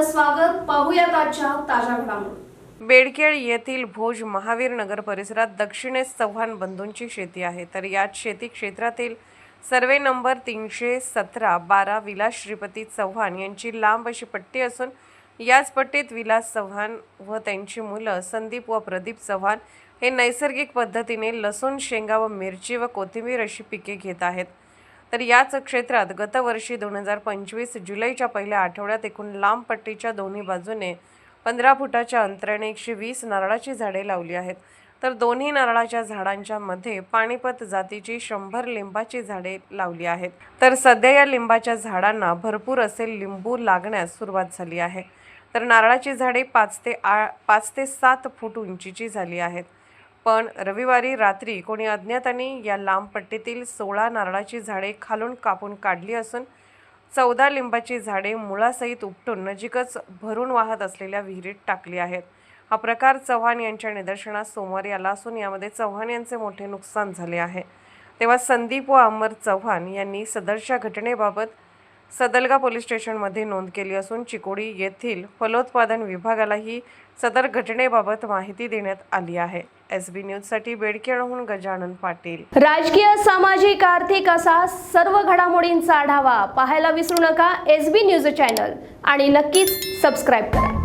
आपलं स्वागत. पाहूयात आजच्या ताज्या घडामोडी. बेडकेळ येथील भोज महावीर नगर परिसरात दक्षिणेस चव्हाण बंधूंची शेती आहे. तर याच शेती क्षेत्रातील सर्वे नंबर 317-12 विलास श्रीपती चव्हाण यांची लांब अशी पट्टी असून याच पट्टीत विलास चव्हाण व त्यांची मुलं संदीप व प्रदीप चव्हाण हे नैसर्गिक पद्धतीने लसूण, शेंगा व मिरची व कोथिंबीर अशी पिके घेत आहेत. तर याच क्षेत्रात गतवर्षी 2025 जुलैच्या पहिल्या आठवड्यात एकूण लांब पट्टीच्या दोन्ही बाजूने 15 फुटाच्या अंतराने 120 नारळाची झाडे लावली आहेत. तर दोन्ही नारळाच्या झाडांच्या मध्ये पाणीपत जातीची 100 लिंबाची झाडे लावली आहेत. तर सध्या या लिंबाच्या झाडांना भरपूर असे लिंबू लागण्यास सुरुवात झाली आहे. तर नारळाची झाडे 5 ते 7 फूट उंचीची झाली आहेत. पण रविवारी रात्री कोणी अज्ञातांनी या लांब पट्टीतील 16 नारळाची झाडे खालून कापून काढली असून 14 लिंबाची झाडे मुळासहित उपटून नजीकच भरून वाहत असलेल्या विहिरीत टाकली आहेत. हा प्रकार चव्हाण यांच्या निदर्शनास सोमवारी आला असून यामध्ये चव्हाण यांचे मोठे नुकसान झाले आहे. तेव्हा संदीप व अमर चव्हाण यांनी सदरच्या घटनेबाबत सदलगा पोलीस स्टेशनमध्ये नोंद केली असून चिकोडी येथील फलोत्पादन विभागालाही सदर घटनेबाबत माहिती देण्यात आली आहे. SB न्यूजसाठी बेडकेळहून गजानन पाटील. राजकीय, सामाजिक, आर्थिक असा सर्व घडामोडींचा आढावा पाहायला विसरू नका SB न्यूज चॅनल आणि नक्कीच सबस्क्राईब करा.